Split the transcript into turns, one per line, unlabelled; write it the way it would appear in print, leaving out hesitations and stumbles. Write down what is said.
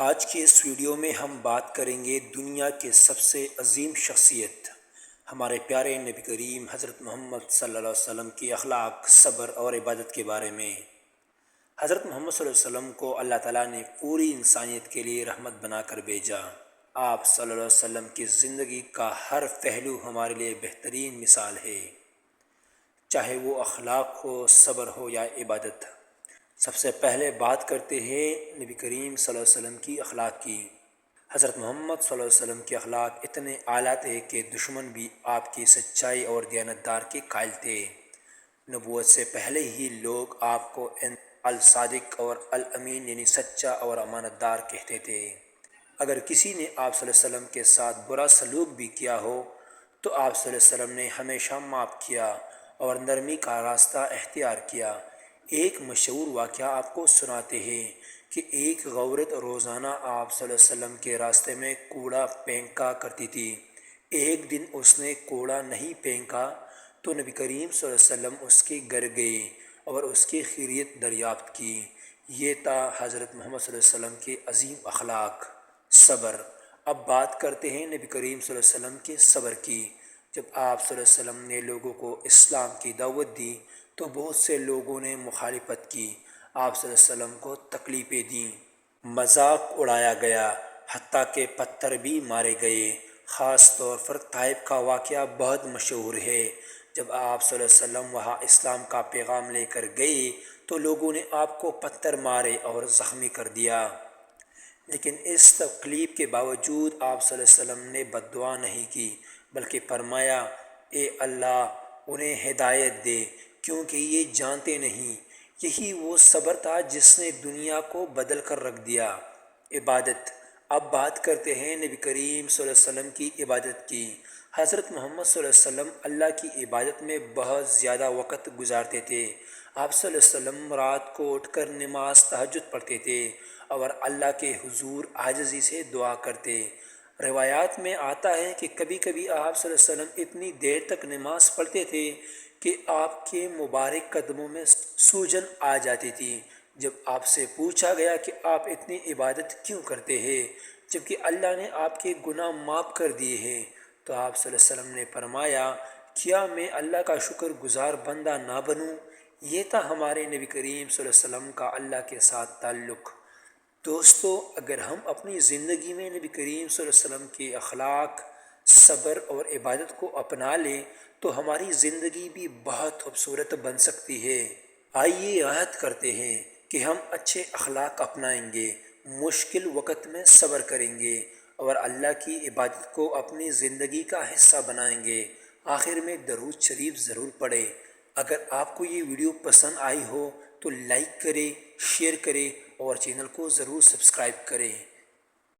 آج کی اس ویڈیو میں ہم بات کریں گے دنیا کے سب سے عظیم شخصیت ہمارے پیارے نبی کریم حضرت محمد صلی اللہ علیہ وسلم کی اخلاق، صبر اور عبادت کے بارے میں۔ حضرت محمد صلی اللہ علیہ وسلم کو اللہ تعالیٰ نے پوری انسانیت کے لیے رحمت بنا کر بھیجا۔ آپ صلی اللہ علیہ وسلم کی زندگی کا ہر پہلو ہمارے لیے بہترین مثال ہے، چاہے وہ اخلاق ہو، صبر ہو یا عبادت۔ سب سے پہلے بات کرتے ہیں نبی کریم صلی اللہ علیہ وسلم کی اخلاق کی۔ حضرت محمد صلی اللہ علیہ وسلم کے اخلاق اتنے اعلیٰ تھے کہ دشمن بھی آپ کی سچائی اور دیانتدار کے قائل تھے۔ نبوت سے پہلے ہی لوگ آپ کو الصادق اور الامین یعنی سچا اور امانت دار کہتے تھے۔ اگر کسی نے آپ صلی اللہ علیہ وسلم کے ساتھ برا سلوک بھی کیا ہو تو آپ صلی اللہ علیہ وسلم نے ہمیشہ معاف کیا اور نرمی کا راستہ اختیار کیا۔ ایک مشہور واقعہ آپ کو سناتے ہیں کہ ایک عورت روزانہ آپ صلی اللہ علیہ وسلم کے راستے میں کوڑا پھینکا کرتی تھی۔ ایک دن اس نے کوڑا نہیں پھینکا تو نبی کریم صلی اللہ علیہ وسلم اس کے گھر گئے اور اس کی خیریت دریافت کی۔ یہ تھا حضرت محمد صلی اللہ علیہ وسلم کے عظیم اخلاق۔ صبر۔ اب بات کرتے ہیں نبی کریم صلی اللہ علیہ وسلم کے صبر کی۔ جب آپ صلی اللہ علیہ وسلم نے لوگوں کو اسلام کی دعوت دی تو بہت سے لوگوں نے مخالفت کی، آپ صلی اللہ علیہ وسلم کو تکلیفیں دیں، مذاق اڑایا گیا، حتیٰ کہ پتھر بھی مارے گئے۔ خاص طور پر طائف کا واقعہ بہت مشہور ہے۔ جب آپ صلی اللہ علیہ وسلم وہاں اسلام کا پیغام لے کر گئے تو لوگوں نے آپ کو پتھر مارے اور زخمی کر دیا، لیکن اس تکلیف کے باوجود آپ صلی اللہ علیہ وسلم نے بد دعا نہیں کی بلکہ فرمایا، اے اللہ انہیں ہدایت دے کیونکہ یہ جانتے نہیں۔ یہی وہ صبر تھا جس نے دنیا کو بدل کر رکھ دیا۔ عبادت۔ اب بات کرتے ہیں نبی کریم صلی اللہ علیہ وسلم کی عبادت کی۔ حضرت محمد صلی اللہ علیہ وسلم اللہ کی عبادت میں بہت زیادہ وقت گزارتے تھے۔ آپ صلی اللہ علیہ وسلم رات کو اٹھ کر نماز تہجد پڑھتے تھے اور اللہ کے حضور عاجزی سے دعا کرتے۔ روایات میں آتا ہے کہ کبھی کبھی آپ صلی اللہ علیہ وسلم اتنی دیر تک نماز پڑھتے تھے کہ آپ کے مبارک قدموں میں سوجن آ جاتی تھی۔ جب آپ سے پوچھا گیا کہ آپ اتنی عبادت کیوں کرتے ہیں جبکہ اللہ نے آپ کے گناہ معاف کر دیے ہیں، تو آپ صلی اللہ علیہ وسلم نے فرمایا، کیا میں اللہ کا شکر گزار بندہ نہ بنوں؟ یہ تھا ہمارے نبی کریم صلی اللہ علیہ وسلم کا اللہ کے ساتھ تعلق۔ دوستو، اگر ہم اپنی زندگی میں نبی کریم صلی اللہ علیہ وسلم کے اخلاق، صبر اور عبادت کو اپنا لیں تو ہماری زندگی بھی بہت خوبصورت بن سکتی ہے۔ آئیے عہد کرتے ہیں کہ ہم اچھے اخلاق اپنائیں گے، مشکل وقت میں صبر کریں گے اور اللہ کی عبادت کو اپنی زندگی کا حصہ بنائیں گے۔ آخر میں درود شریف ضرور پڑھیں۔ اگر آپ کو یہ ویڈیو پسند آئی ہو تو لائک کریں، شیئر کریں اور چینل کو ضرور سبسکرائب کریں۔